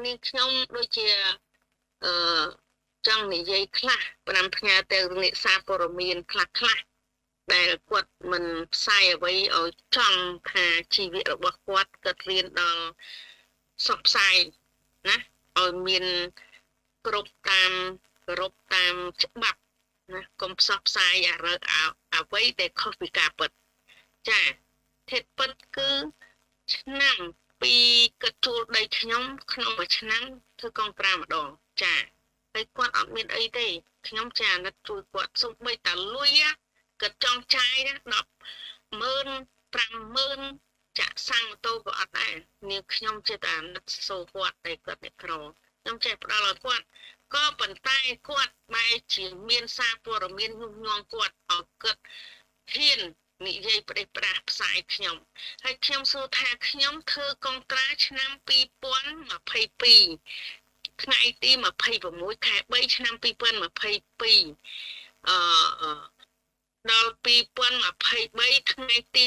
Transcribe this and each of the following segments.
នាងខ្ញុំដូចជាអឺចង់និយាយខ្លះ5ផ្ញើទៅអ្នកសារព័ត៌មានខ្លះដែលគាត់មិនផ្សាយអ្វីឲ្យចំថាជីវិតរបស់គាត់រៀនដល់សពផ្សាយណាឲ្យមានគ្រប់តាមគោរពតាមច្បាប់ណាកុំផ្សព្វផ្សាយអ្វីដែលខុសពីការពិតចាធិតពិតគឺឆ្នាំពីគិតជួលដីខ្ញុំក្នុងមួយឆ្នាំធ្វើកងត្រាម្ដងចាហើយគាត់អត់មានអីទេខ្ញុំចាអាណិតជួយគាត់សូម្បីតែលុយគាត់ចង់ចាយណា100000 50000ចាក់សាំងម៉ូតូក៏អត់ដែរនាងខ្ញុំចេះតែអាណិតសូគាត់តែគាត់អ្នកក្រខ្ញុំចេះផ្ដល់ឲ្យគាត់ក៏ប៉ុន្តែគាត់បែរជាមានសារព័ត៌មានញុះញង់គាត់ឲ្យគាត់ហ៊ាននិយាយប្រេះប្រាស់ផ្សាយខ្ញុំហើយខ្ញុំសួរថាខ្ញុំធ្វើកុងត្រាឆ្នាំ2022ថ្ងៃទី26ខែ3ឆ្នាំ2022អឺដល់2023ថ្ងៃទី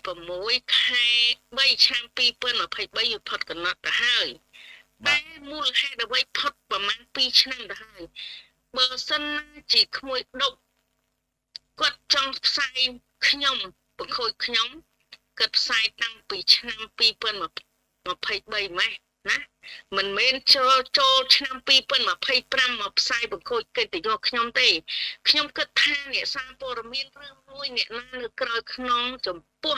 26ខែ3ឆ្នាំ2023យផុតកំណត់ទៅហើយតែមូលហេតុអ្វីផុតប្រហែល2ឆ្នាំទៅហើយបើសិនណាជាក្មួយដប់គាត់ចង់ផ្សាយខ្ញុំបង្ខូចខ្ញុំគាត់ផ្សាយតាំងពីឆ្នាំ2023ម៉េះណាមិនមែនចូលឆ្នាំ2025មកផ្សាយបង្ខូចកិត្តិយសខ្ញុំទេខ្ញុំគិតថាអ្នកសារព័ត៌មានឬមួយអ្នកណានៅក្រោយខ្នងចំពោះ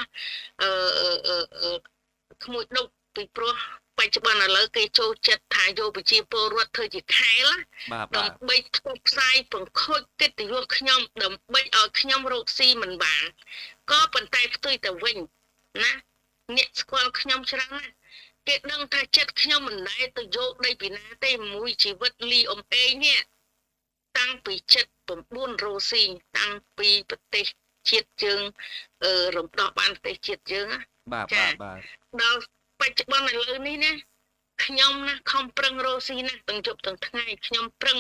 ក្មួយដប់ពីព្រោះបច្ចុប្បន្នឥឡូវគេចូលចិត្តថាយកប្រជាពលរដ្ឋធ្វើជាខែលដើម្បីធ្វើផ្សាយបង្ខូចកិត្តិយសខ្ញុំដើម្បីឲ្យខ្ញុំរកស៊ីមិនបានក៏ប៉ុន្តែផ្ទុយទៅវិញណាអ្នកស្គាល់ខ្ញុំច្រើនណាស់គេដឹងថាចិត្តខ្ញុំមិនដែលទៅយកដីពីណាទេមួយជីវិតលីអ៊ំអេងនេះតាំងពី79រ៉ូស៊ីតាំងពីប្រទេសជាតិយើងរំដោះបានប្រទេសជាតិយើងបាទដល់បច្ចុប្បន្នឥឡូវនេះណាខ្ញុំណាខំប្រឹងរស់ស៊ីណាទាំងយប់ទាំងថ្ងៃខ្ញុំប្រឹ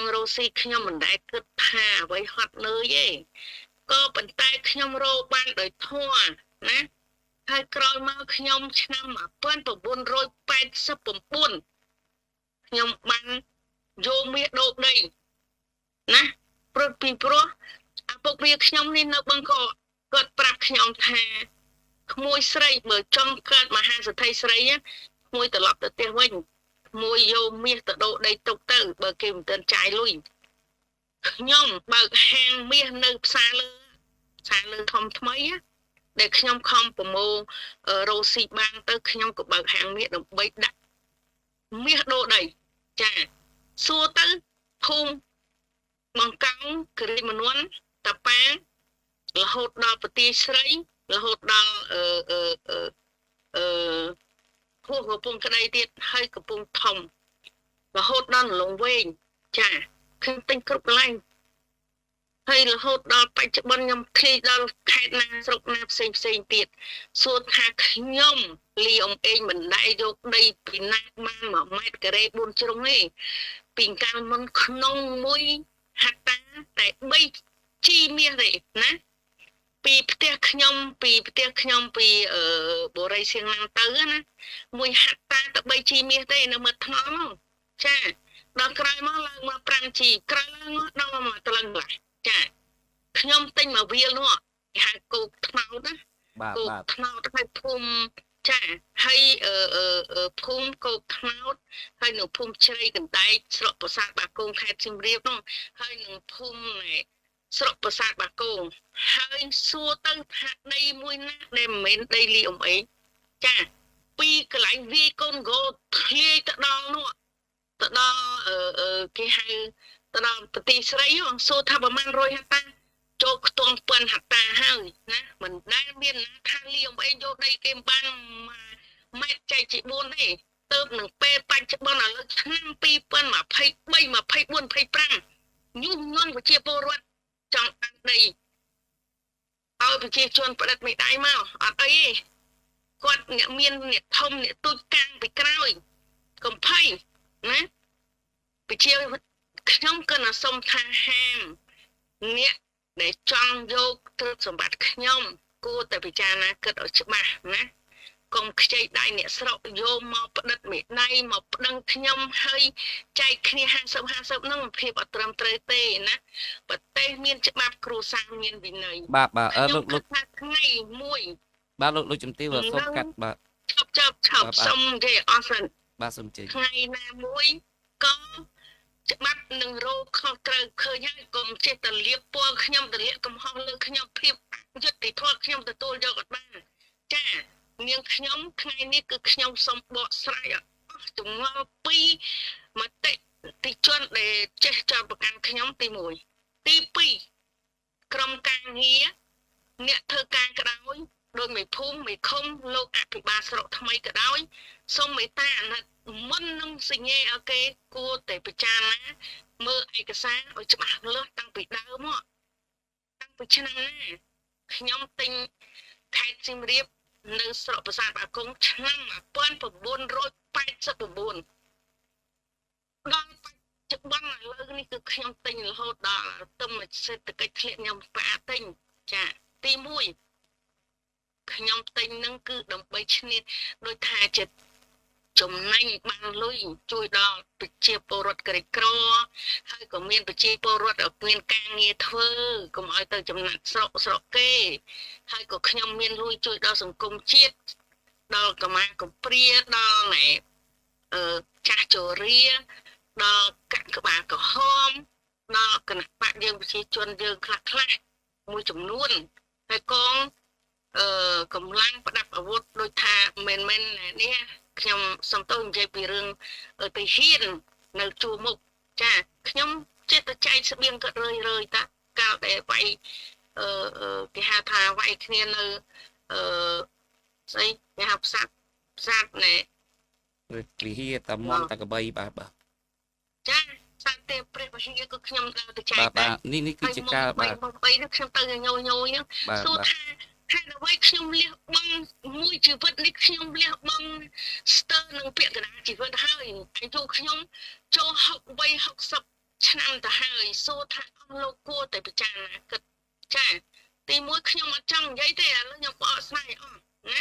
ងរស់ស៊ីខ្ញុំមិនដែលគិតថាអ្វីហត់នឿយទេក៏ប៉ុន្តែខ្ញុំរកបានដោយធម៌ណាហើយក្រោយមកខ្ញុំឆ្នាំ1989ខ្ញុំបានយកមាសដូរដីណាព្រោះឪពុកវាខ្ញុំនេះនៅបឹងកគាត់ប្រាប់ខ្ញុំថាក្មួយស្រីបើចង់កើតមហាសេដ្ឋីស្រីក្មួយត្រឡប់ទៅផ្ទះវិញក្មួយយកមាសទៅដូរដីទុកទៅបើគេមិនទាន់ចាយលុយខ្ញុំបើកហាងមាសនៅផ្សារលើធំថ្មីដែលខ្ញុំខំប្រមូលរ៉ូស៊ីបានទៅខ្ញុំក៏បើកហាងមាសដើម្បីដាក់មាសដូរដីចាសួរទៅភូមិបង្កង់គិរីមនួនតាប៉ារហូតដល់ប្រទេសស្រីរហូតដល់ភូមិកំពង់ក្ដីទៀតហើយកំពង់ធំរហូតដល់លងវែងចាខ្ញុំទិញគ្រប់កន្លែងហើយរហូតដល់បច្ចុប្បន្នខ្ញុំឃ្លីដល់ខេត្តណាស្រុកណាផ្សេងទៀតសួរថាខ្ញុំលីអ៊ំអេងមិនដែរយកដីពីណាបាន1ម៉ែត្រការ៉េ4ជ្រុងទេពីកាលមុនក្នុងមួយហត្តាតែ3ជីមាសទេណាពីផ្ទះខ្ញុំពីបូរីសៀងណាំទៅណាមួយហត្តាទៅ3ជីមាសទេនៅមាត់ថ្នល់ចាដល់ក្រោយមកឡើងមក5ជីក្រោយឡើងមកដល់មកតលឹងឡាចាខ្ញុំទិញមកវាលនោះគេហៅគោកថ្នោតណាគោកថ្នោតទៅភូមិចាហើយភូមិគោកថ្នោតហើយនៅភូមិជ្រៃកណ្ដែកស្រុកប្រាសាទបាគងខេត្តសៀមរាបនោះហើយនឹងភូមិស្រុកប្រាសាទបាគងហើយសួរទៅថាដីមួយណាដែលមិនមែនដីលីអ៊ំអេងចាពីកន្លែងវាយកូនគោធ្លាយទៅដល់នោះទៅដល់គេហៅទៅដល់ប្រទេសស្រីសួរថាប្រហែល100ហិកតាចូលខ្ទង់ប៉ុនហិកតាហើយណាមិនដែលមានណាថាលីអ៊ំអេងយកដីគេបានម៉ែត្រចែកជា4ទេទៅនឹងពេលបច្ចុប្បន្នឥឡូវឆ្នាំ2023 24 25ញុះញង់ប្រជាពលរដ្ឋចង់បានដីឲ្យប្រជាជនផ្ដិតមេដៃមកអត់អីទេគាត់អ្នកមានអ្នកធំអ្នកទូចកាំងពីក្រោយកំភៃណាប្រជាខ្ញុំក៏ណាសុំថាហាមអ្នកដែលចង់យកទ្រព្យសម្បត្តិខ្ញុំគួរតែពិចារណាគិតឲ្យច្បាស់ណា កុំខ្ចីដៃអ្នកស្រុកយកមកផ្ដិតមេដៃមកប្តឹងខ្ញុំហើយចែកគ្នា50ហ្នឹងភាពអត់ត្រឹមត្រូវទេណាប្រទេសមានច្បាប់គ្រួសារមានវិន័យបាទលោកថ្ងៃមួយ បាទលោកជំទាវសូមកាត់បាទចប់សុំនិយាយអស់សិនបាទសូមជឿថ្ងៃណាមួយក៏ច្បាប់នឹងរោខុសត្រូវឃើញហើយកុំចេះតែលៀបពណ៌ខ្ញុំទលាក់កំហុសលើខ្ញុំភាពយុត្តិធម៌ខ្ញុំទទួលយកអត់បានចានាងខ្ញុំថ្ងៃនេះគឺខ្ញុំសូមបកស្រាយអស់ចម្ងល់ពីមតិទីជនដែលចេះចោទប្រកាន់ខ្ញុំទី1ទី2ក្រុមការងារអ្នកធ្វើការក៏ដោយដោយមេភូមិមេឃុំលោកអភិបាលស្រុកថ្មីក៏ដោយសូមមេត្តាអាណិតមុននឹងសញ្ញេឲ្យគេគួរតែពិចារណាមើលឯកសារឲ្យច្បាស់លាស់តាំងពីដើមមកតាំងពីឆ្នាំណាខ្ញុំទិញខេត្តសៀមរាបនៅស្រុកប្រាសាទបាគងឆ្នាំ1989ដល់បច្ចុប្បន្នឥឡូវនេះគឺខ្ញុំទិញរហូតដល់ទៅសេដ្ឋកិច្ចធ្លាក់ខ្ញុំផ្អាកទិញចាទី1ខ្ញុំទិញនឹងគឺដើម្បីឈ្នះដោយថាចិត្តចំណេញបានលុយជួយដល់ប្រជាពលរដ្ឋក្រីក្រហើយក៏មានប្រជាពលរដ្ឋមានការងារធ្វើកុំឲ្យទៅចំណាក់ស្រុកគេហើយក៏ខ្ញុំមានលុយជួយដល់សង្គមជាតិដល់កម្មាកំព្រាដល់ណែចាស់ជរាដល់កាក់ក្បាលក្រហមដល់គណៈបកយើងប្រជាជនយើងខ្លះមួយចំនួនហើយកងកម្លាំងប្រដាប់អាវុធដូចថាមិននេះខ្ញុំសំទោសនិយាយពីរឿងទៅហ៊ាននៅជួរមុខចាខ្ញុំចេះតែចែកស្បៀងក៏រឿយតាកាលដែលវាយគេហៅថាវាយគ្នានៅស្អីគេហៅផ្សារណែវិហារតាមងតាកបីបាទចាសាច់ទេព្រះវិហារក៏ខ្ញុំដើរទៅចែកបាទនេះគឺជាការបាទនេះខ្ញុំទៅញយហ្នឹងសួរថាហើយអ្វីខ្ញុំលះបង់មួយជីវិតនេះខ្ញុំលះបង់ស្ទើរនឹងពាក្យកណ្ដាលជីវិតហើយអាយុខ្ញុំចូល60ឆ្នាំទៅហើយសួរថាអស់លោកគួរតែពិចារណាគិតចាទី1ខ្ញុំអត់ចង់និយាយទេឥឡូវខ្ញុំបកស្រាយអស់ណា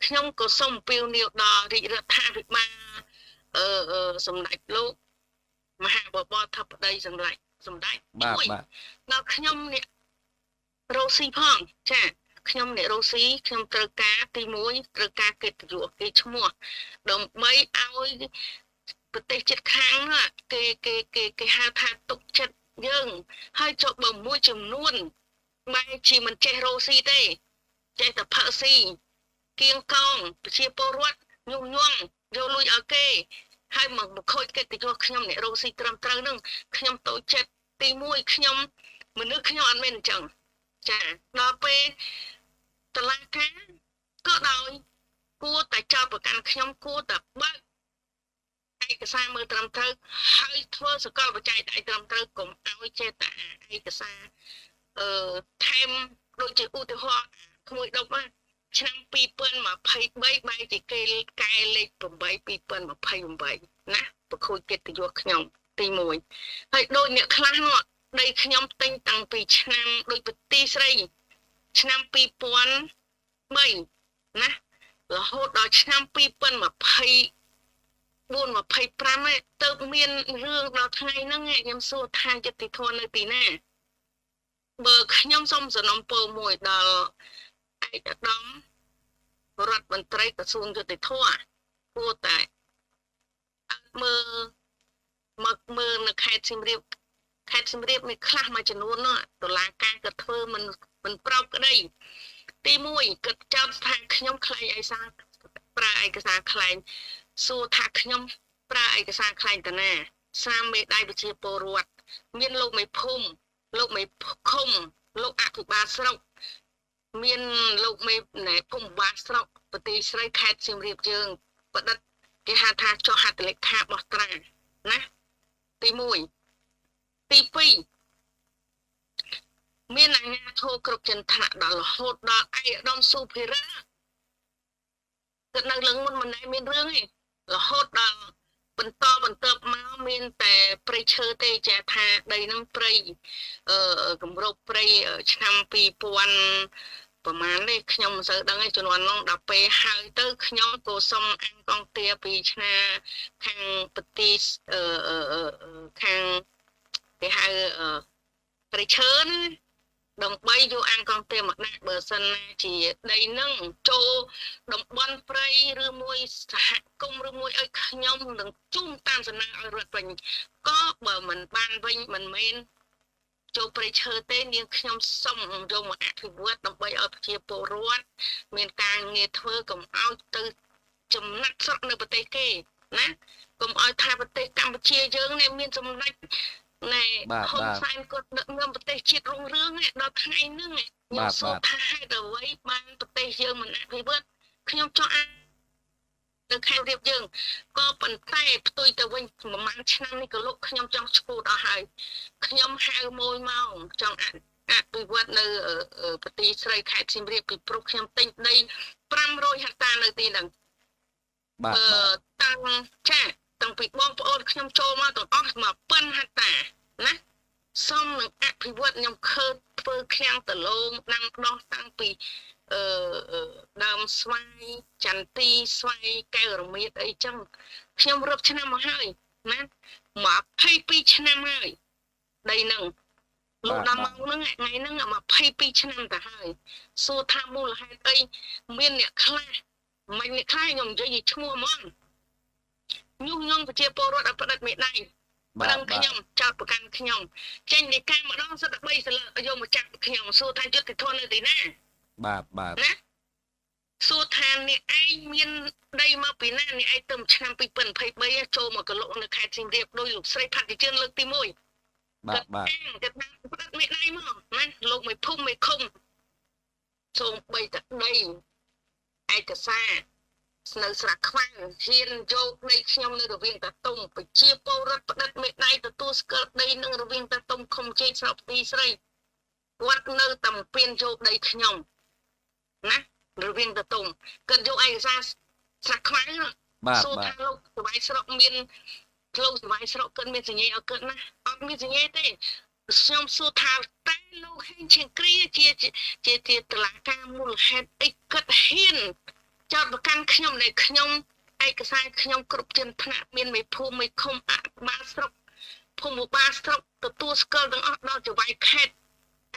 ខ្ញុំក៏សូមអំពាវនាវដល់រាជរដ្ឋាភិបាលសម្ដេចលោកមហាបបរធិបតីសម្ដេចបាទដល់ខ្ញុំនេះរស់ស៊ីផងចាខ្ញុំអ្នករស់ស៊ីខ្ញុំត្រូវការទី1ត្រូវការកិត្តិយសគេឈ្មោះដើម្បីឲ្យប្រទេសជិតខាងគេហៅថាទុកចិត្តយើងហើយចុះបើមួយចំនួនបែរជាមិនចេះរស់ស៊ីទេចេះតែផឹកស៊ីគៀងកងប្រជាពលរដ្ឋញុះញង់យកលុយឲ្យគេហើយមកខូចកិត្តិយសខ្ញុំអ្នករស់ស៊ីត្រឹមត្រូវនឹងខ្ញុំតូចចិត្តទី1ខ្ញុំមនុស្សខ្ញុំអត់មានអញ្ចឹងចាដល់ពេលតឡាការក៏ដោយគួរតែចោទប្រកាន់ខ្ញុំគួរតែបើកឯកសារមើលត្រឹមត្រូវហើយធ្វើសកលបច្ច័យតែត្រឹមត្រូវកុំឲ្យចេះតែឯកសារថែមដូចជាឧទាហរណ៍ក្មួយដប់ឆ្នាំ2023បែរជាគេកែលេខ8 2028ណាប្រខូចកិត្តិយសខ្ញុំទី1ហើយដូចអ្នកខ្លះនោះដីខ្ញុំទិញតាំងពីឆ្នាំដូចពទីស្រីឆ្នាំ2003ណារហូតដល់ឆ្នាំ2024 25ទៅមានរឿងដល់ថ្ងៃហ្នឹងខ្ញុំសួរថាយុត្តិធម៌នៅទីណាបើខ្ញុំសូមសំណូមពរមួយដល់ឯកឧត្តមរដ្ឋមន្ត្រីក្រសួងយុតិធម៌គួរតែមើលនៅខេត្តសៀមរាបមានខ្លះមួយចំនួននោះតុលាការក៏ធ្វើមិនប្រោបក្តីទី1គាត់ចោទថាខ្ញុំខ្លែងឯកសារប្រើឯកសារខ្លែងសួរថាខ្ញុំប្រើឯកសារខ្លែងតាណាសាមមេដៃប្រជាពលរដ្ឋមានលោកមេភូមិលោកមេឃុំលោកអភិបាលស្រុកមានលោកមេណែភូមិបាលស្រុកប្រទេសស្រីខេត្តសៀមរាបយើងប្រឌិតគេហៅថាចុះហត្ថលេខាបោះត្រាណាទី1ទី2មានអាជ្ញាធរគ្រប់ចន្ទៈដល់រហូតដល់ឯកឧត្តមសុភិរាគាត់នៅលើមុនមិនដែលមានរឿងទេរហូតដល់បន្តមកមានតែព្រៃឈើទេចាថាដីនឹងព្រៃគម្របព្រៃឆ្នាំ ប្រហែលនេះខ្ញុំមិនសូវដឹងទេជំនាន់នោះដល់ពេលហើយទៅខ្ញុំក៏សុំអង្គកងទាពីឆ្នាខាងប្រទេសខាងគេហៅព្រៃឈើណាដើម្បីយកអង្គកងទាមកដាក់បើសិនណាជាដីនឹងចូលតំបន់ព្រៃឬមួយសហគមន៍ឬមួយឲ្យខ្ញុំនឹងជូនតាមសំណើឲ្យរដ្ឋវិញក៏បើមិនបានវិញមិនមែនចូលព្រៃឈើទេនាងខ្ញុំសុំយកមកអភិវឌ្ឍដើម្បីឲ្យប្រជាពលរដ្ឋមានការងារធ្វើកុំឲ្យទៅចំណាក់ស្រុកនៅប្រទេសគេណាកុំឲ្យថាប្រទេសកម្ពុជាយើងនេះមានសម្ដេចណែហ៊ុនសែនគាត់ដឹកនាំប្រទេសជាតិរុងរឿងដល់ថ្ងៃហ្នឹងខ្ញុំសួរថាហេតុអ្វីបានប្រទេសយើងមិនអភិវឌ្ឍខ្ញុំចង់នៅខេត្តរៀបយើងក៏ប៉ុន្តែផ្ទុយទៅវិញប្រហែលឆ្នាំនេះក៏លោកខ្ញុំចង់ឈ្មោះដល់ហើយខ្ញុំហៅមួយមកចង់អភិវឌ្ឍនៅប្រទេសស្រីខេត្តសៀមរាបពីព្រោះខ្ញុំទិញដី500ហិកតានៅទីហ្នឹងតាំងចាតាំងពីបងប្អូនខ្ញុំចូលមកទាំងអស់1000ហិកតាណាសុំនឹងអភិវឌ្ឍខ្ញុំឃើញធ្វើឃ្លាំងដលងដាំដោះតាំងពីដើមស្វាយចន្ទីស្វាយកែវរមៀតអីចឹងខ្ញុំរាប់ឆ្នាំមកហើយណា22ឆ្នាំហើយដីហ្នឹងលោកដល់មកហ្នឹងថ្ងៃហ្នឹង22ឆ្នាំទៅហើយសួរថាមូលហេតុអីមានអ្នកខ្លះមិនអ្នកខ្លះខ្ញុំនិយាយឈ្មោះហ្មងញុះញង់ប្រជាពលរដ្ឋឲ្យផ្ដិតមេដៃប្រឹងខ្ញុំចោតប្រកាន់ខ្ញុំចេញនៃការម្ដងសិត3សន្លឹកយកមកចាក់ខ្ញុំសួរថាយុទ្ធធននៅទីណាបាទណាសួរថាអ្នកឯងមានដីមកពីណាអ្នកឯងទៅឆ្នាំ2023ចូលមកកលុកនៅខេត្តសៀមរាបដោយលោកស្រីផាត់ជឿនលើកទី1បាទគាត់បានផ្ដិតមេដៃមកណាលោកមួយភូមិមួយឃុំសូមបីតដីឯកសារនៅស្រះខ្វាំងហ៊ានយកដីខ្ញុំនៅរវាងតាតុំប្រជាពលរដ្ឋផ្ដិតមេដៃទទួលស្គាល់ដីនឹងរវាងតាតុំខុំជេកស្រុកទីស្រីគាត់នៅតែពៀនយកដីខ្ញុំណារវាងតាតុំគាត់យកឯកសារស្រះខ្វាំងសួរថាលោកសវាយស្រុកមានលោកសវាយស្រុកគាត់មានសញ្ញាឲ្យគាត់ណាអត់មានសញ្ញាទេខ្ញុំសួរថាតែលោកហេងឈៀងគ្រាជាតឡាការមូលហេតុអីគាត់ហ៊ានចោតប្រកាន់ខ្ញុំដែលខ្ញុំឯកសារខ្ញុំគ្រប់ជាន់ថ្នាក់មានមេភូមិមេឃុំអបាលស្រុកភូមិបាលស្រុកទទួលស្គាល់ទាំងអស់ដល់ចវាយខេត្ត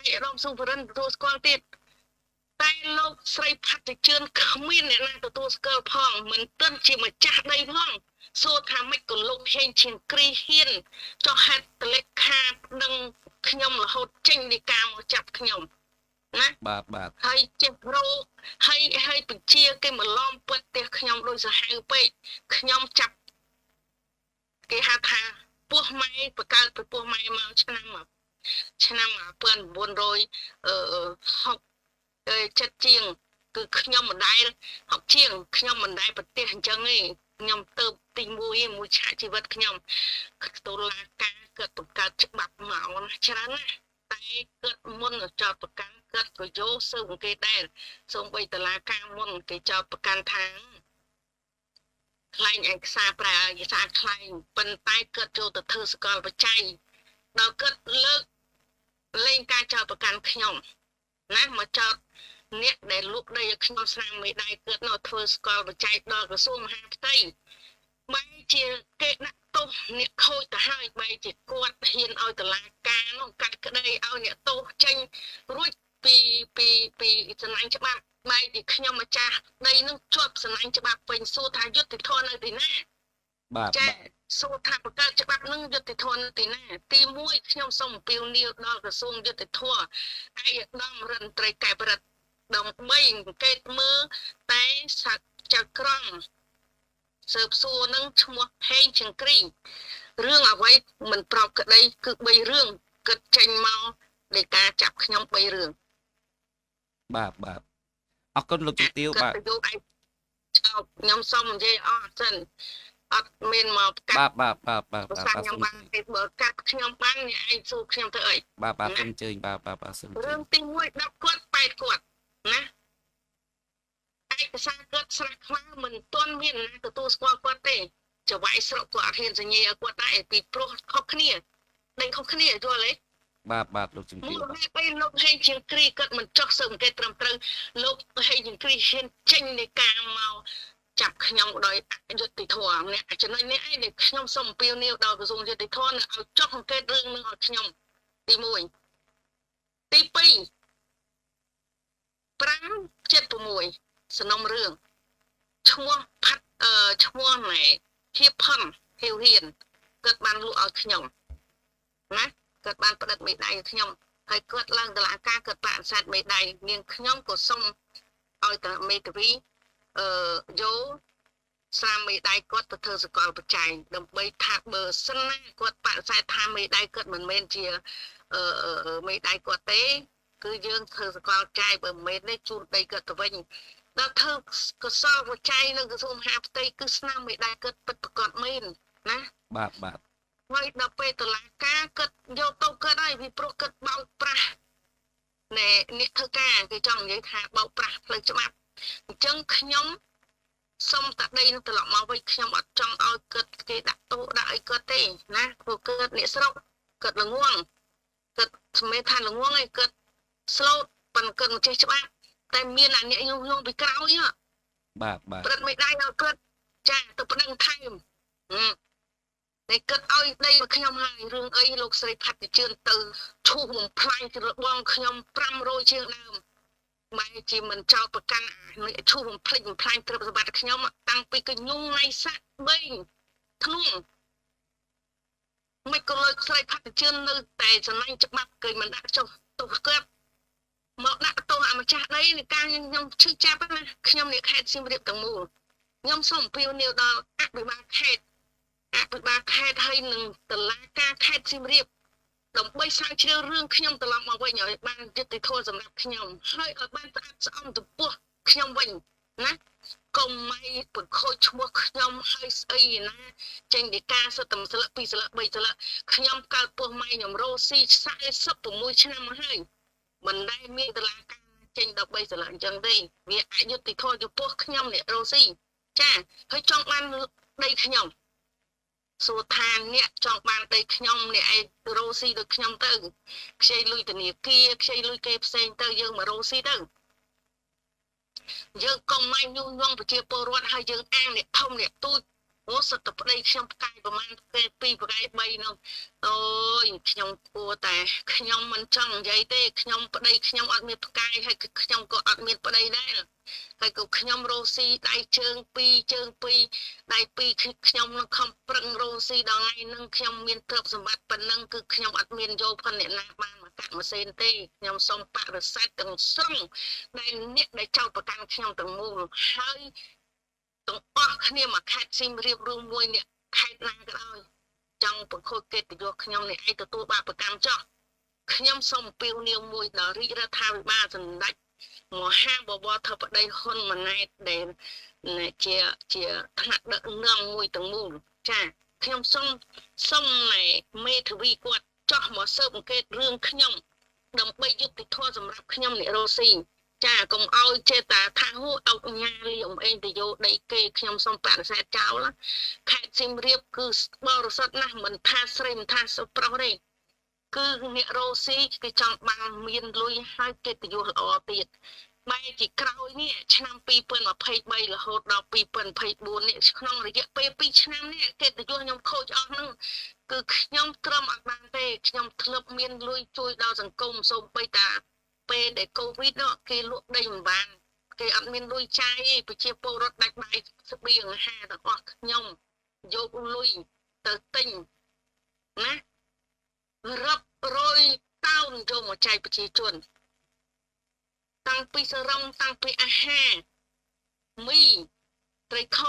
ឯកឧត្តមសុវរិនទទួលស្គាល់ទៀតតែលោកស្រីផាត់ជឿនគ្មានអ្នកណាទទួលស្គាល់ផងមិនទាន់ជាម្ចាស់ដីផងសួរថាម៉េចក៏លោកហេងឈៀងគ្រីហ៊ានចុះហេតុតលេខាដឹងខ្ញុំរហូតចេញនៃការមកចាប់ខ្ញុំណាបាទហើយចេះរោហើយបញ្ជាគេមកឡំពិតផ្ទះខ្ញុំដោយសាហាវពេកខ្ញុំចាប់គេហៅថាពោះម៉ែបង្កើតពីពោះម៉ែមកឆ្នាំ1960ចិត្តជាងគឺខ្ញុំមិនដែល60ជាងខ្ញុំមិនដែលប្រទេសអញ្ចឹងទេខ្ញុំទៅទី1មួយឆាកជីវិតខ្ញុំតុលាការគាត់បង្កើតច្បាប់មកច្រើនណាស់តែគាត់មុនចោតប្រកាន់គាត់ក៏យកស៊ើបអង្កេតដែរសូម្បីតុលាការមុនគេចោតប្រកាន់ថាខ្លែងឯកសារប្រើឯកសារខ្លែងប៉ុន្តែគាត់ចូលទៅធ្វើសកលបច្ច័យដល់គាត់លើកលែងការចោតប្រកាន់ខ្ញុំណាមកចោតអ្នកដែលលុបដីឲ្យខ្ញុំស្នាមមេដៃគាត់នៅធ្វើសកលបច្ច័យដល់ក្រសួងមហាផ្ទៃបែរជាគេដាក់ទោសអ្នកខូចទៅហើយបែរជាគាត់ហ៊ានឲ្យតុលាការនោះកាត់ក្តីឲ្យអ្នកទោសចេញរួចពីសំណាញ់ច្បាប់បែរជាខ្ញុំម្ចាស់ដីនឹងជាប់សំណាញ់ច្បាប់ពេញសួរថាយុត្តិធម៌នៅទីណាចាសួរថាបង្កើតច្បាប់នឹងយុត្តិធម៌នៅទីណាទី1ខ្ញុំសូមអំពាវនាវដល់ក្រសួងយុត្តិធម៌ឯកឧត្តមរដ្ឋមន្ត្រីកែបរដ្ឋដើម្បីអង្កេតមើលតែសាច់ចៅក្រមស៊ើបសួរនឹងឈ្មោះហេងចង្គ្រីរឿងអ្វីមិនប្រកក្តីគឺ3រឿងគិតចេញមកនៃការចាប់ខ្ញុំ3រឿងបាទអរគុណលោកជំទាវបាទខ្ញុំសូមនិយាយអស់សិនអត់មានមកកាត់បាទខ្ញុំបានគេបើកាត់ខ្ញុំបានអ្នកឯងសួរខ្ញុំទៅអីបាទសូមអញ្ជើញបាទសូមរឿងទី1 10គាត់8គាត់ណាឯកសារគាត់ស្រះខ្មៅមិនទាន់មានណាទទួលស្គាល់គាត់ទេចវាយស្រុកគាត់អត់ហ៊ានសញ្ញាឲ្យគាត់ដែរពីព្រោះខុសគ្នាដីខុសគ្នាយល់ទេ បាទលោកជំទាវ មូល បាទ ហេតុអីលោកហេងជាងគ្រីគាត់មិនចោះសើមគេត្រឹមត្រូវលោកហេងជាងគ្រីហ៊ានចេញនៃការមកចាប់ខ្ញុំដោយអយុត្តិធម៌អ្នកចំណុចនេះឯងដែលខ្ញុំសូមអំពាវនាវដល់ក្រសួងយុតិធម៌ឲ្យចោះសង្កេតរឿងនឹងឲ្យខ្ញុំទី1ទី2 576សំណុំរឿងឈ្មោះផាត់ឈ្មោះណែហៀបផុនហៀវហ៊ានគាត់បានលក់ឲ្យខ្ញុំណាគាត់បានផ្តិតមេដៃឲ្យខ្ញុំហើយគាត់ឡើងតុលាការគាត់បដិសេធមេដៃនាងខ្ញុំក៏សុំឲ្យតាមេធាវីយកស្រាមមេដៃគាត់ទៅធ្វើសកលបច្ច័យដើម្បីថាបើសិនណាគាត់បដិសេធថាមេដៃគាត់មិនមែនជាមេដៃគាត់ទេគឺយើងធ្វើសកលចាយបើមិនមែនទេជូនដីគាត់ទៅវិញដល់ធ្វើកសលបច្ច័យនៅក្រសួងមហាផ្ទៃគឺស្នាមមេដៃគាត់ពិតប្រាកដមែនណា បាទ ហើយដល់ពេលតុលាការគាត់យកទៅគាត់ហើយពីព្រោះគាត់បោកប្រាស់ណែអ្នកធ្វើការគេចង់និយាយថាបោកប្រាស់ផ្លូវច្បាប់អញ្ចឹងខ្ញុំសុំតាដីនឹងត្រឡប់មកវិញខ្ញុំអត់ចង់ឲ្យគាត់គេដាក់ទោសដាក់អីគាត់ទេណាព្រោះគាត់អ្នកស្រុកគាត់ល្ងងគាត់ស្មេថាល្ងងឯងគាត់ស្លូតប៉ុន្តែគាត់មិនចេះច្បាប់តែមានអាអ្នកញុះញង់ពីក្រោយ បាទ ព្រឹត្តមេដៃឲ្យគាត់ចាទៅប្តឹងថែមតែគាត់ឲ្យដីមកខ្ញុំហើយរឿងអីលោកស្រីផាត់ជឿនទៅឈូសបំផ្លាញទៅបងខ្ញុំ500ជាងដើមបែរជាមិនចោលប្រកាន់ឈូសបំផ្លិចបំផ្លាញទ្រព្យសម្បត្តិខ្ញុំតាំងពីកញ្ញុងថ្ងៃសាក់បេងធ្នួងមិនក៏លោកស្រីផាត់ជឿននៅតែសំណាញ់ច្បាប់គេមិនដាក់ចុះទោសគាត់មកដាក់ទោសអាម្ចាស់ដីនៃការខ្ញុំឈឺចាប់ណាខ្ញុំអ្នកខេត្តសៀមរាបទាំងមូលខ្ញុំសូមអំពាវនាវដល់អភិបាលខេត្តហើយនឹងតុលាការខេត្តសៀមរាបដើម្បីស្រាវជ្រាវរឿងខ្ញុំត្រឡប់មកវិញឲ្យបានយុត្តិធម៌សម្រាប់ខ្ញុំហើយឲ្យបានស្អាតស្អំចំពោះខ្ញុំវិញណាកុំមិនបង្ខូចឈ្មោះខ្ញុំហើយស្អីណាចេញពីការសិទ្ធិម្សិល2ស្លឹក3ស្លឹកខ្ញុំកើតពោះម៉ៃខ្ញុំរស់ស៊ី46ឆ្នាំមកហើយមិនដែលមានតុលាការចេញ13ស្លឹកអញ្ចឹងទេវាអយុត្តិធម៌ចំពោះខ្ញុំអ្នករស់ស៊ីចាហើយចង់បានដីខ្ញុំសួរថាអ្នកចង់បានដីខ្ញុំអ្នកឯងរស់ស៊ីដូចខ្ញុំទៅខ្ចីលុយធនាគារខ្ចីលុយគេផ្សេងទៅយើងមករស់ស៊ីទៅយើងកុំមិនញុះញង់ប្រជាពលរដ្ឋហើយយើងអាងអ្នកធំអ្នកទូចអូសិតតែប្តីខ្ញុំផ្កាយប្រហែលពេល2ផ្កាយ3នោះអូយខ្ញុំគួរតែខ្ញុំមិនចង់និយាយទេខ្ញុំប្តីខ្ញុំអត់មានផ្កាយហើយខ្ញុំក៏អត់មានប្តីដែរហើយក៏ខ្ញុំរស់ស៊ីដៃជើង2ដៃ2ខ្ញុំនឹងខំប្រឹងរស់ស៊ីដល់ថ្ងៃហ្នឹងខ្ញុំមានទ្រព្យសម្បត្តិប៉ុណ្ណឹងគឺខ្ញុំអត់មានយកផនអ្នកណាបានមកកាក់ម៉ាស៊ីនទេខ្ញុំសូមបរិសេធទាំងស្រុងដែលអ្នកដែលចោទប្រកាន់ខ្ញុំទាំងមូលហើយទាំងអស់គ្នាមកខេត្តសៀមរាបរឿងមួយនេះខេត្តណាក៏ដោយចង់បង្ខូចកិត្តិយសខ្ញុំនេះឯងទទួលបាបកម្មចោះខ្ញុំសូមអំពាវនាវមួយដល់រាជរដ្ឋាភិបាលសម្ដេចមហាបវរធិបតីហ៊ុនម៉ាណែតដែលជាថ្នាក់ដឹកនាំមួយទាំងមូលចាខ្ញុំសូមមេធាវីគាត់ចោះមកស៊ើបអង្កេតរឿងខ្ញុំដើម្បីយុត្តិធម៌សម្រាប់ខ្ញុំអ្នករស់ស៊ីចាកុំឲ្យចេះតែថាហូអោកញ៉ាលីអ៊ំអេងទៅយកដីគេខ្ញុំសូមបដិសេធចោលខេត្តសៀមរាបគឺបរិសុទ្ធណាស់មិនថាស្រីមិនថាសុប្រុសទេគឺអ្នករស់ស៊ីគេចង់បានមានលុយហើយកិត្តិយសល្អទៀតបែរជាក្រោយនេះឆ្នាំ2023រហូតដល់2024នេះក្នុងរយៈពេល2ឆ្នាំនេះកិត្តិយសខ្ញុំខូចអស់ហ្នឹងគឺខ្ញុំត្រឹមអត់បានទេខ្ញុំធ្លាប់មានលុយជួយដល់សង្គមសូម្បីតាពេលដែលកូវីដនោះគេលក់ដីមិនបានគេអត់មានលុយចាយទេប្រជាពលរដ្ឋដាច់បាយស្បៀងអាហារទាំងអស់ខ្ញុំយកលុយទៅទិញណារាប់រយតោនយកមកចែកប្រជាជនតាំងពីសរងតាំងពីអាហារមីត្រីខ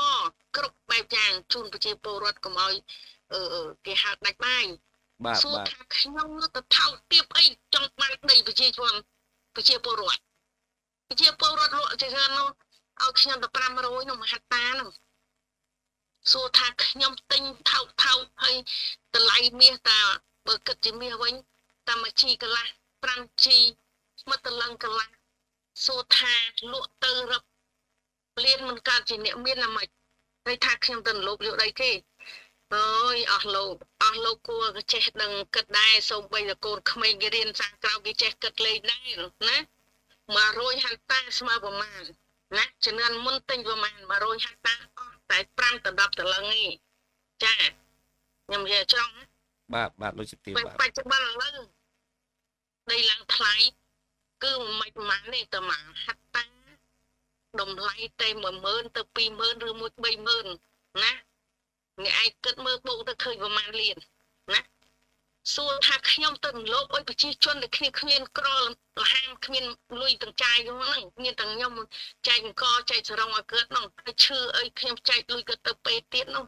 គ្រប់បែបយ៉ាងជូនប្រជាពលរដ្ឋកុំឲ្យគេហៅដាច់បាយសួរថាខ្ញុំទៅថោកទាបអីចង់បានដីប្រជាពលរដ្ឋលក់ច្រើននោះឲ្យខ្ញុំទៅ500នោះមហត្តានោះសួរថាខ្ញុំទិញថោកហើយតម្លៃមាសតាបើគិតជាមាសវិញតាមួយជីកន្លះ5ជីមកតលឹងកន្លះសួរថាលក់ទៅរឹបលៀនមិនកើតជាអ្នកមានណាមិនហើយថាខ្ញុំទៅលោកយកដីគេ អើយអស់លោកគួរក៏ចេះដឹងគិតដែរសូម្បីតែកូនក្មេងគេរៀនសាស្ត្រក្រៅគេចេះគិតលេខដែរណា100ហិកតាស្មើប្រមាណណាជំនាន់មុនទិញប្រមាណ100ហិកតាអស់តែ5ទៅ10តលឹងឯងចាខ្ញុំនិយាយចង់ បាទលោកជំទាវបាទ បច្ចុប្បន្នឥឡូវដីឡើងថ្លៃគឺមិនប្រមាណនេះតែមកហាត់តាតម្លៃតែ10000ទៅ20000ឬមួយ30000ណាអ្នកឯងគិតមើលបូកទៅឃើញប្រមាណលានណាសួរថាខ្ញុំទៅលោកអុយប្រជាជនដែលគ្នាគ្មានក្រលហាមគ្មានលុយទាំងចាយហ្នឹងមានទាំងខ្ញុំចែកអង្គចែកសរងឲ្យគាត់ហ្នឹងហើយឈឺអីខ្ញុំចែកលុយគាត់ទៅពេទ្យទៀតនោះ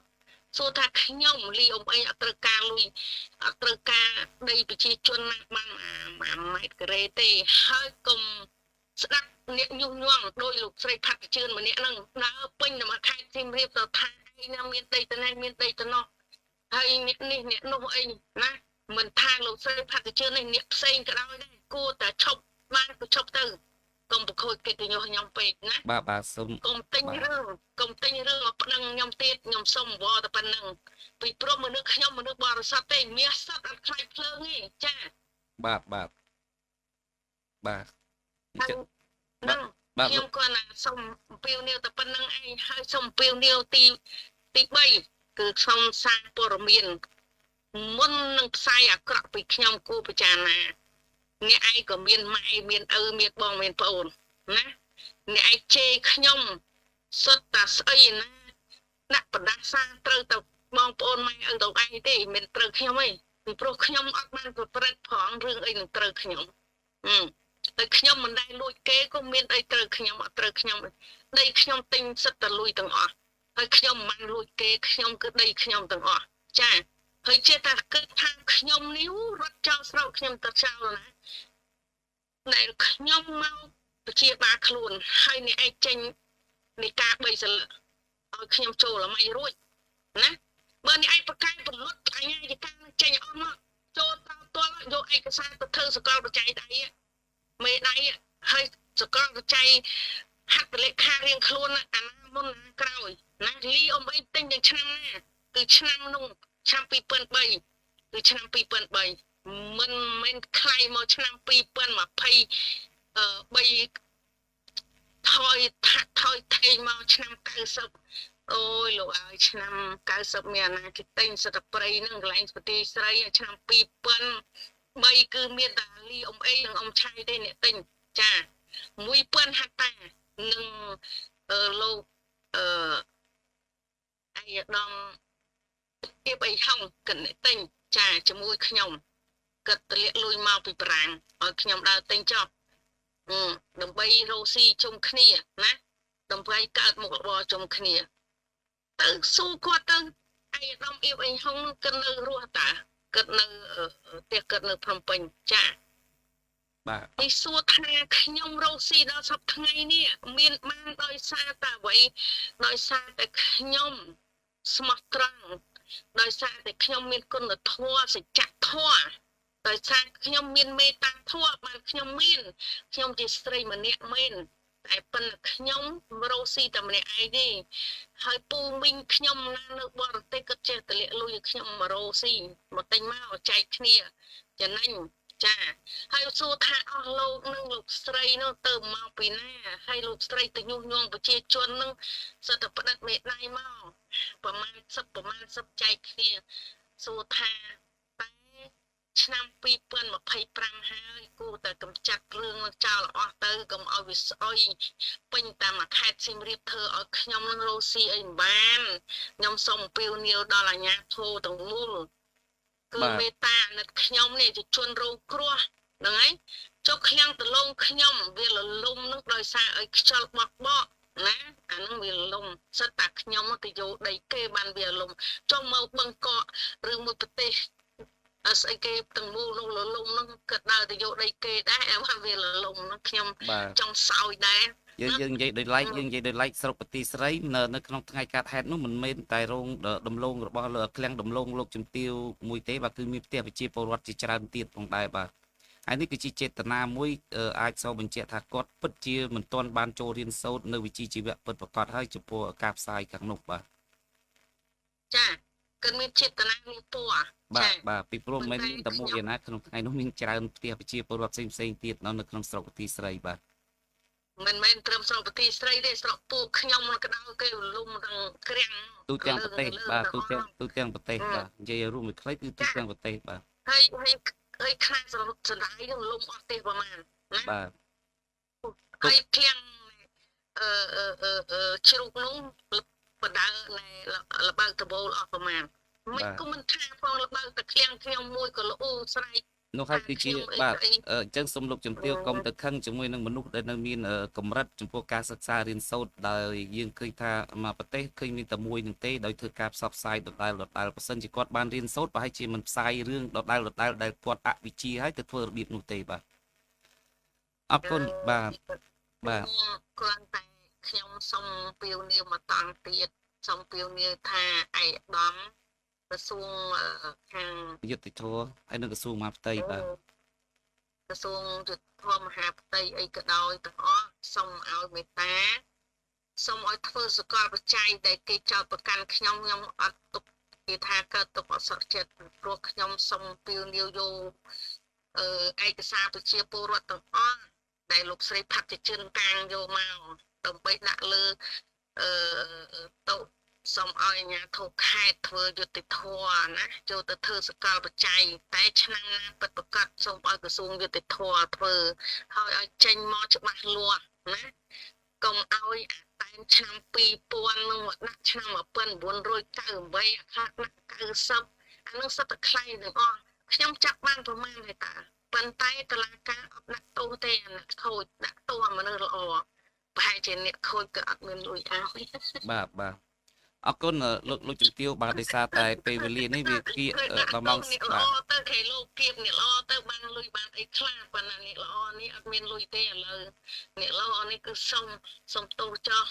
សួរថាខ្ញុំលីអ៊ំអីអត់ត្រូវការលុយអត់ត្រូវការដីប្រជាជនណាបាន1ម៉ែត្រការ៉េទេហើយកុំស្ដាប់អ្នកញុះញង់ដោយលោកស្រីផាត់ជឿនម្នាក់ហ្នឹងដើរពេញទៅមកខេត្តសៀមរាបទៅថាឯណាមានដីទៅណាមានដីទៅនោះហើយអ្នកនេះអ្នកនោះអីណាមិនថាលោកស្រីផាត់ជឿននេះអ្នកផ្សេងក៏ដោយដែរគួរតែឈប់បានក៏ឈប់ទៅកុំប្រខូចកិត្តិយសខ្ញុំពេកណាបាទសូមកុំទិញរឿងមកប្តឹងខ្ញុំទៀតខ្ញុំសុំវល់តែប៉ុណ្្នឹងពីព្រោះមនុស្សខ្ញុំមនុស្សបរិសុទ្ធទេមាសសិតអត់ខ្លាចភ្លើងទេចាបាទខ្ញុំគាត់ណាសុំអំពាវនាវតែប៉ុណ្្នឹងឯងហើយសុំអំពាវនាវទី3គឺសុំសារព័ត៌មានមុននឹងផ្សាយអាក្រក់ពីខ្ញុំគូពិចារណាអ្នកឯងក៏មានម៉ែមានឪមានបងមានប្អូនណាអ្នកឯងជេរខ្ញុំសុទ្ធតែស្អីណាដាក់បដាសាត្រូវទៅបងប្អូនម៉ែឪទៅឯងទេមិនត្រូវខ្ញុំទេពីព្រោះខ្ញុំអត់បានប្រព្រឹត្តផងរឿងអីនឹងត្រូវខ្ញុំតែខ្ញុំមិនដែលលួចគេក៏មានអីត្រូវខ្ញុំអត់ត្រូវខ្ញុំដីខ្ញុំទិញសិតតែលួយទាំងអស់ហើយខ្ញុំមិនបានលួចគេខ្ញុំគឺដីខ្ញុំទាំងអស់ចាហើយចេះតែគិតថាខ្ញុំនេះរត់ចោលស្រុកខ្ញុំទៅចោលណាដែលខ្ញុំមកប្រជាបាលខ្លួនហើយអ្នកឯងចេញនៃការ3សន្លឹកឲ្យខ្ញុំចូលឲ្យមិនរួចណាបើអ្នកឯងប្រកាសពលុតអញ្ញាជាការចេញអស់មកចូលតាមទាល់យកឯកសារទៅធ្វើសកលបច្ច័យដៃមេដៃហើយសកលបច្ច័យហត្ថលេខារៀងខ្លួនអាណាមុនណាក្រោយណាលីអ៊ំអីទិញទាំងឆ្នាំណាគឺឆ្នាំនោះឆ្នាំ2003គឺឆ្នាំ2003មិនមែនខ្លៃមកឆ្នាំ2020ថយថេងមកឆ្នាំ90អូយលោកអើយឆ្នាំ90មានអាណាគេទិញសត្វព្រៃហ្នឹងកន្លែងប្រទេសស្រីឆ្នាំ2003គឺមានតាលីអ៊ំអីនិងអ៊ំឆៃទេអ្នកទិញចា1000ហិកតានិងលោកអាយដាមពីបីហងកណិទិញចាជាមួយខ្ញុំគាត់ទលាក់លុយមកពីប្រាំងឲ្យខ្ញុំដើរទិញចប់ដើម្បីរកស៊ីជុំគ្នាណាដើម្បីកើតមុខរបរជុំគ្នាទៅស៊ូគាត់ទៅអាយដាមអៀបអីហងគាត់នៅរស់តាគាត់នៅផ្ទះគាត់នៅភ្នំពេញចាបាទនេះសួរថាខ្ញុំរកស៊ីដល់សប្តាហ៍ថ្ងៃនេះមានបានដោយសារតែអ្វីដោយសារតែខ្ញុំស្មោះត្រង់ដោយសារតែខ្ញុំមានគុណធម៌សច្ចធម៌ដោយសារខ្ញុំមានមេត្តាធម៌បានខ្ញុំជាស្ត្រីម្នាក់មែនតែប៉ុន្តែខ្ញុំរកស៊ីតែម្នាក់ឯងទេហើយពូមីងខ្ញុំណានៅបរទេសក៏ចេះតលាក់លុយខ្ញុំមករកស៊ីមកទិញមកចែកគ្នាចំណេញចាហើយសួរថាអស់លោកនឹងលោកស្រីនោះទៅមកពីណាហើយលោកស្រីទៅញុះញង់ប្រជាជននឹងសិតតែផ្ដិតមេដៃមកប្រមាណ10ចែកគ្នាសួរថាតែឆ្នាំ2025ហើយគួរតែកម្ចាត់រឿងចោលអស់ទៅកុំឲ្យវាស្អុយពេញតាមខេត្តសៀមរាបធ្វើឲ្យខ្ញុំនឹងរកស៊ីអីមិនបានខ្ញុំសូមអំពាវនាវដល់អាជ្ញាធរទាំងមូលគឺមេត្តាអាណិតខ្ញុំនេះជាជនរងគ្រោះហ្នឹងហើយចុះឃ្លាំងដលងខ្ញុំវាលលំនឹងដោយសារឲ្យខ្យល់បក់ណាអានឹងវាលំសិតតែខ្ញុំទៅយកដីគេបានវាលំចុះមកបឹងកក់ឬមួយប្រទេសស្អីគេទាំងមូលនោះលលំនឹងក៏ដើរទៅយកដីគេដែរបានវាលលំនឹងខ្ញុំចង់សោយដែរយើងនិយាយដោយឡែកស្រុកប្រទីស្រីនៅក្នុងថ្ងៃកាត់ហេតុនោះមិនមែនតែរោងដំឡូងរបស់ឃ្លាំងដំឡូងលោកជំទាវមួយទេបាទគឺមានផ្ទះប្រជាពលរដ្ឋជាច្រើនទៀតផងដែរបាទហើយនេះគឺជាចេតនាមួយអាចសបញ្ជាក់ថាគាត់ពិតជាមិនទាន់បានចូលរៀនសូត្រនៅវិជ្ជាជីវៈពិតប្រាកដហើយចំពោះការផ្សាយខាងនោះបាទចា cầnមានចេតនានេះពណ៌ បាទពីព្រោះមិនមានតែមួយឯណាក្នុងថ្ងៃនោះមានច្រើនផ្ទះប្រជាពលរដ្ឋផ្សេងទៀតនៅក្នុងស្រុកទីស្រីបាទ មិនមែនត្រឹមស្រុកប្រទេសស្រីទេស្រុកពួកខ្ញុំក៏ដោយគេលំទាំងក្រាំង ទូទាំងប្រទេសបាទទូទាំងប្រទេសបាទនិយាយរួមមួយខ្លីគឺទូទាំងប្រទេសបាទ ហើយខ្លាចសណ្ដាយនឹងលំអស់ទេប្រហែលណា បាទ ហើយឃ្លាំងជ្រូកនោះបដើនៃលបើកដបូលអស់ប្រហែលមិនគុំមិនថាផងលបើកតែឃ្លាំងខ្ញុំមួយក៏ល្អស្រែក នោះហើយគឺជាបាទអញ្ចឹងសូមលោកជំទាវកុំទៅខឹងជាមួយនឹងមនុស្សដែលនៅមានកម្រិតចំពោះការសិក្សារៀនសូត្រដែលយើងឃើញថាមកប្រទេសឃើញមានតែមួយនឹងទេដោយធ្វើការផ្សព្វផ្សាយដដែលបើសិនជាគាត់បានរៀនសូត្រប្រហែលជាមិនផ្សាយរឿងដដែលដែលគាត់អវិជ្ជាហើយទៅធ្វើរបៀបនោះទេបាទអរគុណបាទគ្រាន់តែខ្ញុំសូមពៀវនាមមកតង់ទៀតសូមពៀវនាមថាឯកឧត្តមក្រសួងខាងយុទ្ធធរហើយនឹងក្រសួងមហាផ្ទៃបាទក្រសួងយុទ្ធភ័ពមហាផ្ទៃអីក៏ដោយទាំងអស់សូមឲ្យមេត្តាសូមឲ្យធ្វើសកលបច្ច័យដែលគេចោទប្រកាន់ខ្ញុំអត់ទុកគេថាកើតទុកអសរចិត្តព្រោះខ្ញុំសូមពៀវនាវយកឯកសារប្រជាពលរដ្ឋទាំងអស់ដែលលោកស្រីផាត់ជិនតាំងយកមកដើម្បីដាក់លើតុសូមឲ្យអាជ្ញាធរខេត្តធ្វើយុត្តិធម៌ណាចូលទៅធ្វើសកលបច្ច័យតែឆ្នាំណាពិតប្រាកដសូមឲ្យក្រសួងយុត្តិធម៌ធ្វើហើយឲ្យចេញមកច្បាស់លាស់ណាកុំឲ្យតែឆ្នាំ2000នឹងមកដាក់ឆ្នាំ1998អាខាតណា90អានឹងសិតតែខ្លែងទាំងអស់ខ្ញុំចាប់បានប្រមាណហើយតាប៉ុន្តែតឡាការអត់ដាក់ទោសទេអាអ្នកខូចដាក់ទោសអាមនុស្សល្អប្រហែលជាអ្នកខូចក៏អត់មានលុយឲ្យបាទអរគុណលោកជំទាវបាទដោយសារតែពេលវេលានេះវាគៀកដល់ម៉ោងបាទទៅគេលោកគៀបអ្នកល្អទៅបានលុយបានអីខ្លះប៉ុន្តែអ្នកល្អនេះអត់មានលុយទេឥឡូវអ្នកល្អនេះគឺសុំទោសចោះ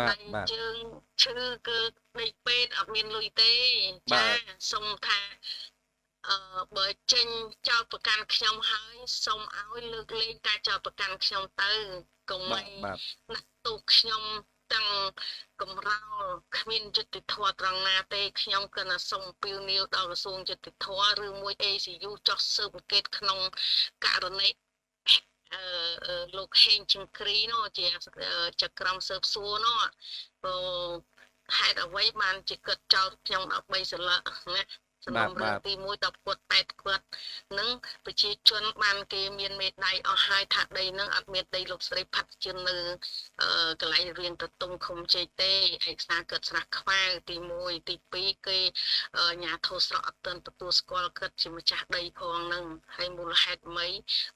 បាទជើងឈឺគឺដីពេទ្យអត់មានលុយទេចាសុំថាបើចេញចោលប្រកាន់ខ្ញុំហើយសូមឲ្យលើកលែងការចោលប្រកាន់ខ្ញុំទៅកុំឲ្យដាក់ទោសខ្ញុំទាំងកំរោលគ្មានយុត្តិធម៌ត្រង់ណាទេខ្ញុំគណៈសូមពៀវនាវដល់ក្រសួងយុត្តិធម៌ឬមួយ ACU ចោះស៊ើបអង្កេតក្នុងករណីលោកហេងជង្គ្រីនោះជាចក្រមស៊ើបសួរនោះហេតុអ្វីបានជាគិតចោលខ្ញុំ13សន្លឹកណាសំណុំរឿងទី1ដល់គាត់តែគាត់នឹងប្រជាជនបានគេមានមេដៃអស់ហើយថាដីនឹងអត់មានដីលោកស្រីផាត់ជឿននៅកន្លែងរៀងទៅតុងឃុំជ័យទេឯកសារគាត់ស្រះខ្វាវទី1ទី2គេអាញាធិស្រកអត់ទាន់ទទួលស្គាល់គាត់ជាម្ចាស់ដីផងនឹងហើយមូលហេតុម៉េច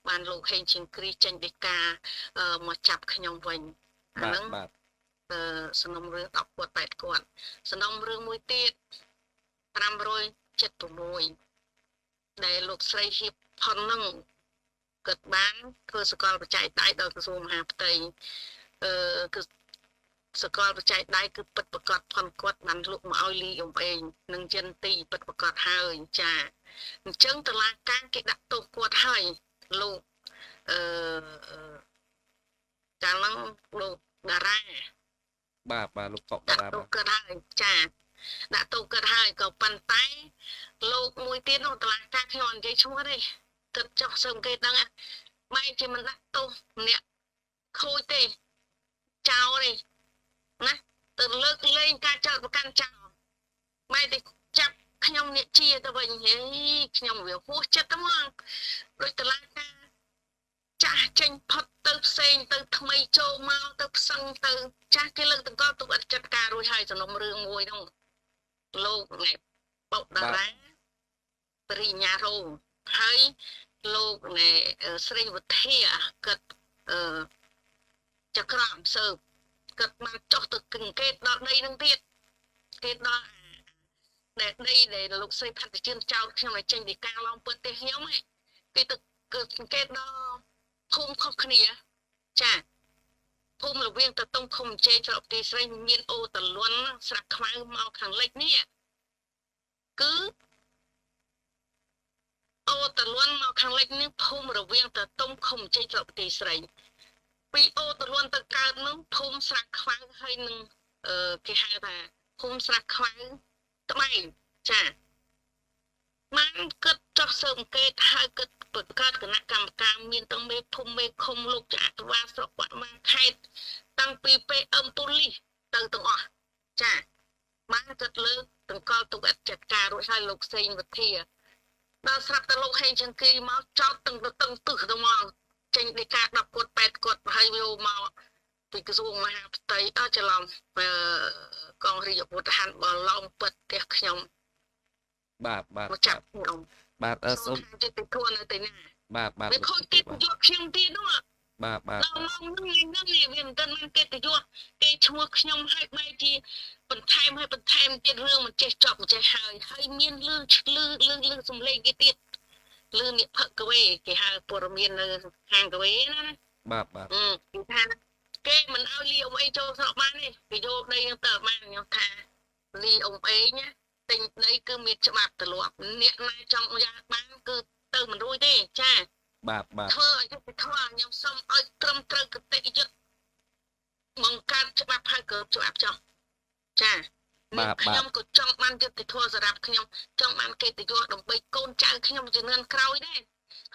បានលោកហេងជាងគ្រីចេញដីកាមកចាប់ខ្ញុំវិញអាហ្នឹងសំណុំរឿង10គាត់8គាត់សំណុំរឿងមួយទៀត576ដែលលោកស្រីហ៊ីបផុននឹងគាត់បានធ្វើសកលបច្ច័យដៃដល់ក្រសួងមហាផ្ទៃគឺសកលបច្ច័យដៃគឺពិតប្រកបផុនគាត់បានលុកមកឲ្យលីយំអេងនឹងចិនទីពិតប្រកបហើយចាអញ្ចឹងតឡាការគេដាក់ទោសគាត់ហើយលោកកាលហ្នឹងលោកតារាបាទលោកកុកតារាបាទគាត់ហើយចាដាក់ទោសគាត់ហើយក៏ប៉ុន្តែលោកមួយទៀតនោះតឡាការខ្ញុំនិយាយឈ្មោះទេគិតចោះសឹមគេដឹងបែរជាមិនដាក់ទោសអ្នកខូចទេចោលទេណាទៅលើកលែងការចោទប្រកាន់ចោលបែរតែចាប់ខ្ញុំអ្នកជាទៅវិញហេខ្ញុំវាហួសចិត្តហ្មងដូចតឡាការចាស់ចេញផុតទៅផ្សេងទៅថ្មីចូលមកទៅផ្សឹងទៅចាស់គេលើកតង្កល់ទុកអត់ចិត្តការរួចហើយសំណុំរឿងមួយនោះលោកណែបុកតារាបរិញ្ញារោហើយលោកណែស្រីវុធាគាត់ចក្រមសើបគាត់បានចុះទៅកង្កេតដល់ដីនឹងទៀតគេដល់ដែលដីដែលលោកស្រីផាត់ជឿនចោលខ្ញុំឲ្យចេញពីការឡងពិតទេខ្ញុំឯងគេទៅកង្កេតដល់ភូមិខុសគ្នាចាភូមិរវាងទៅតុងឃុំជ័យស្រុកទីស្រីមានអូតលន់ស្រាក់ខ្មៅមកខាងលិចនេះគឺអូតលន់មកខាងលិចនេះភូមិរវាងទៅតុងឃុំជ័យស្រុកទីស្រីពីអូតលន់ទៅកើតនឹងភូមិស្រាក់ខ្មៅហើយនឹងគេហៅថាភូមិស្រាក់ខ្មៅត្បែង ចាបានគិតចោះសើអង្កេតហើយគិតបង្កើតគណៈកម្មការមានទាំងមេភូមិមេឃុំលោកចក្រវាលស្រុកបាត់បានខេត្តតាំងពីពេលអឹមពូលីសទៅទាំងអស់ចាបានគិតលើកទាំងកលទុកអធិការរួចហើយលោកសេងវិធាដល់ស្រាប់តែលោកហេងចង្គីមកចោតទាំងទៅទឹះទៅមកចេញដីកា10គាត់8គាត់ហើយយកមកពីក្រសួងមហាផ្ទៃអត់ច្រឡំកងរាជអាវុធហត្ថបឡងពិតផ្ទះខ្ញុំ បាទ មកចាប់ខ្ញុំ បាទសូម ចិត្តទៅធួនៅទីណា បាទ វាខូចកិត្តិយសខ្ញុំទៀតនោះ បាទ ដល់មកហ្នឹងវាមិនទាន់មានកិត្តិយសគេឈ្មោះខ្ញុំឲ្យបែរជាបន្ថែមទៀតរឿងមិនចេះចប់មិនចេះហើយមានលឺសំឡេងគេទៀតលឺនេះផឹកកវេគេហៅព័ត៌មាននៅខាងកវេណា បាទ គេថាគេមិនឲ្យលីអ៊ំអីចូលស្រុកបានទេគេយកដីទៅបានខ្ញុំថាលីអ៊ំអីណាទិញដីគឺមានច្បាប់ទលាប់អ្នកណាចង់យ៉ាងបានគឺទៅមិនរួចទេចា បាទ ធ្វើឲ្យយុត្តិធម៌ខ្ញុំសុំឲ្យត្រឹមត្រូវគតិយុត្តបង្កើតច្បាប់ហើយក៏ច្បាប់ចោះចាខ្ញុំក៏ចង់បានយុត្តិធម៌សម្រាប់ខ្ញុំចង់បានកិត្តិយសដើម្បីកូនចៅខ្ញុំជំនាន់ក្រោយដែរ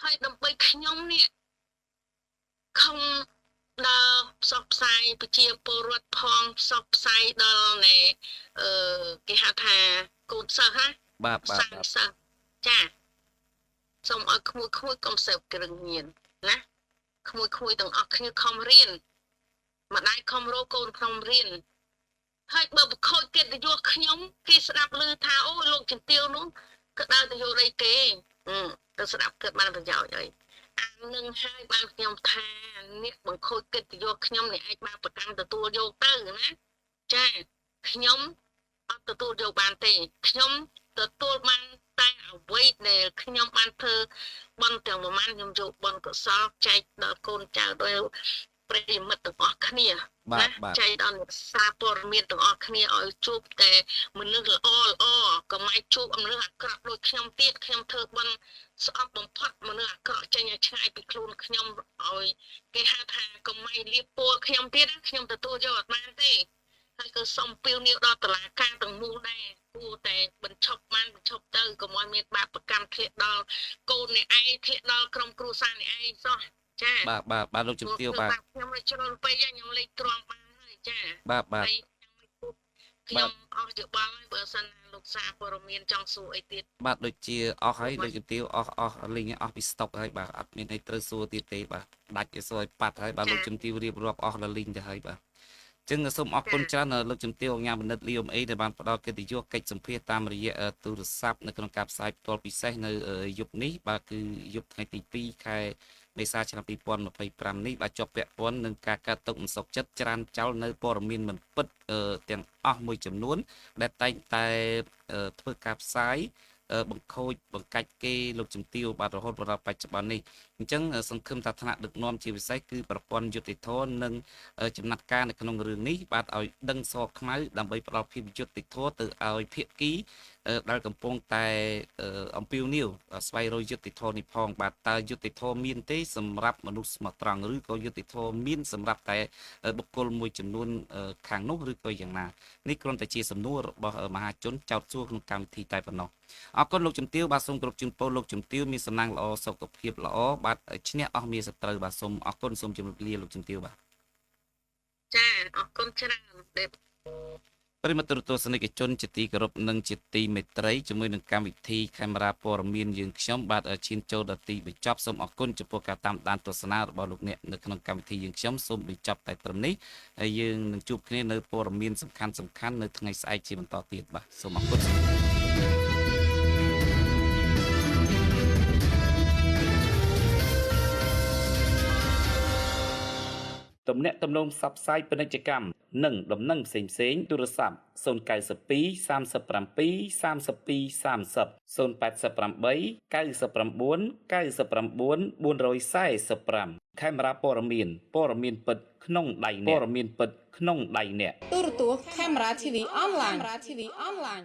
ហើយដើម្បីខ្ញុំនេះខំដល់ផ្សព្វផ្សាយប្រជាពលរដ្ឋផងផ្សព្វផ្សាយដល់ណែគេហៅថាកូនសិស្សណា បាទ សិស្សចាសូមឲ្យក្មួយកុំសើបគ្រឿងញៀនណាក្មួយទាំងអស់គ្នាខំរៀនម្ដាយខំរកកូនខំរៀនហើយបើបខូចកិត្តិយសខ្ញុំគេស្ដាប់ឮថាអូលោកជំទាវនោះក៏ដើរទៅយកដីគេទៅស្ដាប់គាត់បានប្រយោជន៍អីអានឹងហើយបានខ្ញុំថាអ្នកបង្ខូចកិត្តិយសខ្ញុំនេះអាចបានប្រកាន់ទទួលយកទៅណាចាខ្ញុំអត់ទទួលយកបានទេខ្ញុំទទួលបានតែអ្វីដែលខ្ញុំបានធ្វើបន់ទាំងប្រមាណខ្ញុំយកបន់កុសលចែកដល់កូនចៅដល់ប្រិយមិត្តទាំងអស់គ្នាចែកដល់សារព័ត៌មានទាំងអស់គ្នាឲ្យជួបតែមនុស្សល្អកុំឲ្យជួបមនុស្សអាក្រក់ដូចខ្ញុំទៀតខ្ញុំធ្វើបន់ស្អប់បំផុតមនុស្សអាក្រក់ចេញឲ្យឆ្ងាយពីខ្លួនខ្ញុំឲ្យគេហៅថាកុំឲ្យលៀបពួរខ្ញុំទៀតខ្ញុំទទួលយកអត់បានទេហើយក៏សុំពីវនាវដល់តុលាការទាំងមូលដែរគួរតែបញ្ឈប់ទៅកុំឲ្យមានបាបកម្មធ្លាក់ដល់កូនអ្នកឯងធ្លាក់ដល់ក្រុមគ្រួសារអ្នកឯងសោះចា បាទលោកជំទាវបាទខ្ញុំលេចជ្រុលពេកខ្ញុំលេចទ្រាំបានហើយចា បាទ ខ្ញុំអស់យោបល់ហើយបើសិនលោកសារព័ត៌មានចង់សួរអីទៀត បាទដូចជាអស់ហើយលោកជំទាវអស់លីងអស់ពីស្តុកហើយបាទអត់មានអីត្រូវសួរទៀតទេបាទដាច់ឲ្យសួរឲ្យប៉ាត់ហើយបាទលោកជំទាវរៀបរាប់អស់លលីងទៅហើយបាទចឹងសូមអរគុណច្រើនលោកជំទាវអង្គបណ្ឌិតលីអ៊ំអេដែលបានផ្ដល់កិត្តិយសកិច្ចសម្ភាសតាមរយៈទូរស័ព្ទនៅក្នុងការផ្សាយផ្ទាល់ពិសេសនៅយប់នេះបាទគឺយប់ថ្ងៃទី2ខែមេសាឆ្នាំ2025នេះបាទជាប់ពាក់ព័ន្ធនឹងការកាត់ទុកមិនសុខចិត្តច្រានចោលនៅព័ត៌មានមិនពិតទាំងអស់មួយចំនួនដែលតែងតែធ្វើការផ្សាយបង្ខូចបង្កាច់គេលោកជំទាវបាទរហូតដល់បច្ចុប្បន្ននេះអញ្ចឹងសង្ឃឹមថាថ្នាក់ដឹកនាំជាពិសេសគឺប្រព័ន្ធយុតិធម៌និងចំណាត់ការនៅក្នុងរឿងនេះបាទឲ្យដឹងសខ្មៅដើម្បីផ្ដល់ភាពយុត្តិធម៌ទៅឲ្យភាគីដែលកំពុងតែអំពាវនាវស្វែងរកយុត្តិធម៌នេះផងបាទតើយុត្តិធម៌មានទេសម្រាប់មនុស្សស្មោះត្រង់ឬក៏យុត្តិធម៌មានសម្រាប់តែបុគ្គលមួយចំនួនខាងនោះឬក៏យ៉ាងណានេះគ្រាន់តែជាសំណួររបស់មហាជនចោទសួរក្នុងកម្មវិធីតែប៉ុណ្ណោះអរគុណលោកជំទាវបាទសូមគោរពជូនពរលោកជំទាវមានសំណាងល្អសុខភាពល្អបាទឈ្នះអស់មានសត្រូវបាទសូមអរគុណសូមជម្រាបលាលោកជំទាវបាទចាអរគុណច្រើនដែលប្រិមត្តទស្សនិកជនជាទីគោរពនិងជាទីមេត្រីជាមួយនឹងកម្មវិធីខេមរ៉ាព័ត៌មានយើងខ្ញុំបាទឈានចូលដល់ទីបញ្ចប់សូមអរគុណចំពោះការតាមដានទស្សនារបស់លោកអ្នកនៅក្នុងកម្មវិធីយើងខ្ញុំសូមបញ្ចប់តែត្រឹមនេះហើយយើងនឹងជួបគ្នានៅព័ត៌មានសំខាន់នៅថ្ងៃស្អែកជាបន្តទៀតបាទសូមអរគុណទំនាក់ទំនងផ្សព្វផ្សាយពាណិជ្ជកម្មនិងដំណឹងផ្សេងៗទូរស័ព្ទ092 37 32 30 088 99 99 445ខេមរ៉ាព័ត៌មានពិតក្នុងដៃអ្នកទូរទស្សន៍ខេមរ៉ា TV Online